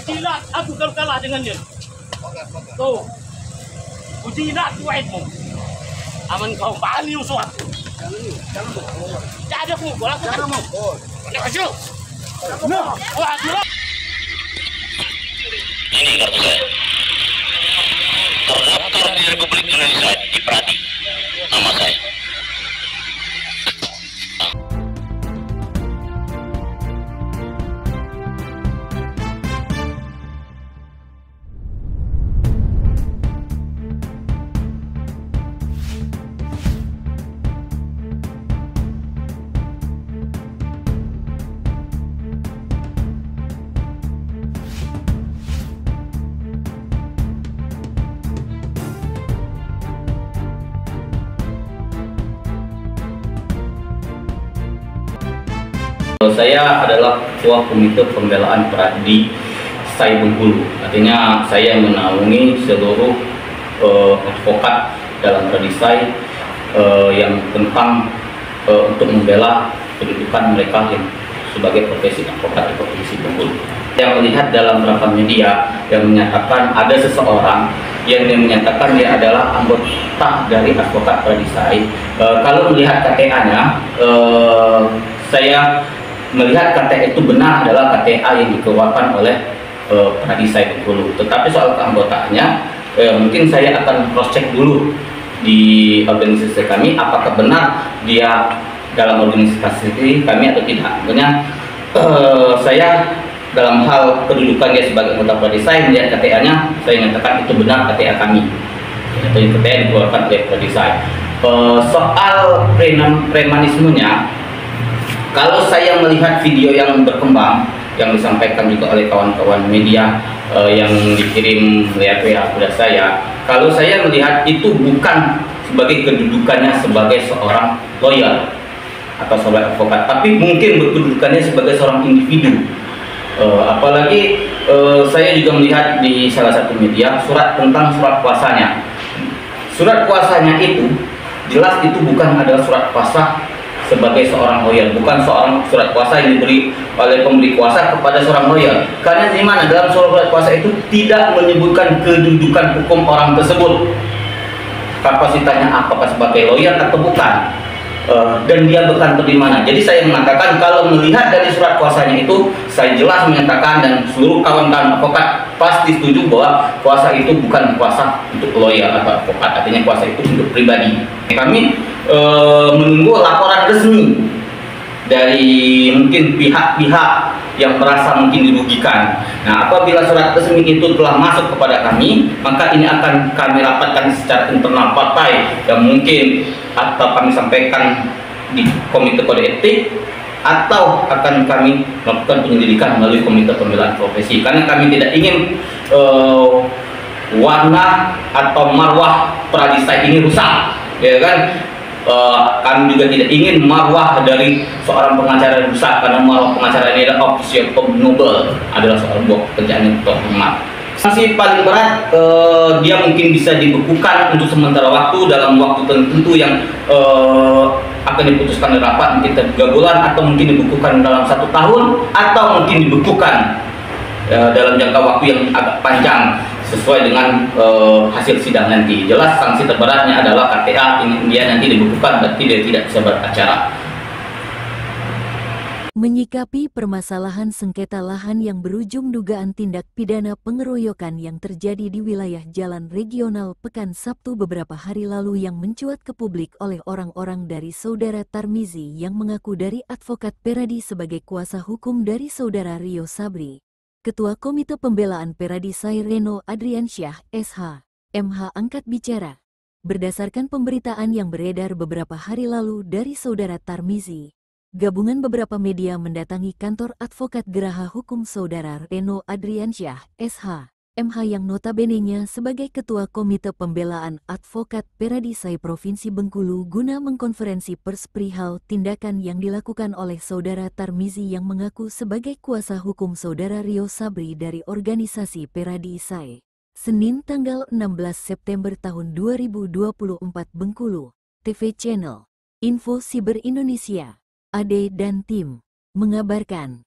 Gila, aku kalau kalah dengan dia. Tuh, uji nak kuatmu. Aman kau bali usut. Tak ada pukul aku. Jangan mukul. Nak kacau. Wah, gila. Ini kartu saya. Terdaftar di Republik Indonesia di Pradi. Nama saya. Saya adalah Ketua Komite Pembelaan Pradi SAI Bengkulu. Artinya saya menaungi seluruh advokat dalam Pradi SAI yang tentang untuk membela kedudukan mereka yang sebagai profesi advokat di Provinsi Bengkulu. Yang melihat dalam beberapa media yang menyatakan ada seseorang yang menyatakan dia adalah anggota dari advokat Pradi SAI. Kalau melihat KTA-nya, saya melihat KTA itu benar adalah KTA yang dikeluarkan oleh Pradi SAI Bengkulu. Tetapi soal keanggotaannya, mungkin saya akan cross check dulu di organisasi kami apakah benar dia dalam organisasi kami atau tidak. Makanya saya dalam hal kedudukan dia sebagai anggota Pradi SAI melihat KTA-nya, saya nyatakan itu benar KTA kami atau KTA yang dikeluarkan oleh Pradi SAI. Soal premanismenya, kalau saya melihat video yang berkembang yang disampaikan juga oleh kawan-kawan media yang dikirim lewat WA kepada saya, kalau saya melihat itu bukan sebagai kedudukannya sebagai seorang lawyer atau sebagai advokat, tapi mungkin berkedudukannya sebagai seorang individu. Apalagi saya juga melihat di salah satu media tentang surat kuasanya. Surat kuasanya itu jelas itu bukan adalah surat kuasa sebagai seorang lawyer, bukan seorang surat kuasa yang diberi oleh pemberi kuasa kepada seorang lawyer. Karena di mana dalam surat kuasa itu tidak menyebutkan kedudukan hukum orang tersebut, kapasitasnya apakah sebagai lawyer atau bukan, dan dia berkantor di mana. Jadi saya mengatakan kalau melihat dari surat kuasanya itu, saya jelas menyatakan dan seluruh kawan-kawan advokat pasti setuju bahwa kuasa itu bukan kuasa untuk lawyer atau advokat, artinya kuasa itu untuk pribadi. Kami menunggu laporan resmi dari mungkin pihak-pihak yang merasa mungkin dirugikan. Nah, apabila surat resmi itu telah masuk kepada kami, maka ini akan kami rapatkan secara internal partai yang mungkin atau kami sampaikan di Komite Kode Etik atau akan kami melakukan penyelidikan melalui Komite Pembelaan Profesi, karena kami tidak ingin warna atau marwah Pradi SAI ini rusak, ya kan? Kami juga tidak ingin marwah dari seorang pengacara rusak, karena marwah pengacara ini adalah official noble, adalah seorang buah pekerjaan yang terhormat. Sanksi paling berat dia mungkin bisa dibekukan untuk sementara waktu dalam waktu tertentu yang akan diputuskan oleh rapat, mungkin 3 bulan atau mungkin dibekukan dalam 1 tahun atau mungkin dibekukan dalam jangka waktu yang agak panjang sesuai dengan hasil sidang nanti. Jelas sanksi terberatnya adalah KTA, dia nanti dibekukan, berarti dia tidak bisa beracara. Menyikapi permasalahan sengketa lahan yang berujung dugaan tindak pidana pengeroyokan yang terjadi di wilayah Jalan Regional Pekan Sabtu beberapa hari lalu yang mencuat ke publik oleh orang-orang dari Saudara Tarmizi yang mengaku dari advokat Peradi sebagai kuasa hukum dari Saudara Rio Sabri. Ketua Komite Pembelaan Peradi SAI Reno Adriansyah, SH, MH angkat bicara. Berdasarkan pemberitaan yang beredar beberapa hari lalu dari Saudara Tarmizi, gabungan beberapa media mendatangi kantor advokat Geraha Hukum Saudara Reno Adriansyah, SH, MH yang notabene-nya sebagai Ketua Komite Pembelaan Advokat Peradi SAI Provinsi Bengkulu guna mengkonferensi pers perihal tindakan yang dilakukan oleh Saudara Tarmizi yang mengaku sebagai kuasa hukum Saudara Rio Sabri dari organisasi Peradi SAI. Senin tanggal 16 September tahun 2024 Bengkulu, TV Channel, Info Siber Indonesia. Ade dan tim mengabarkan.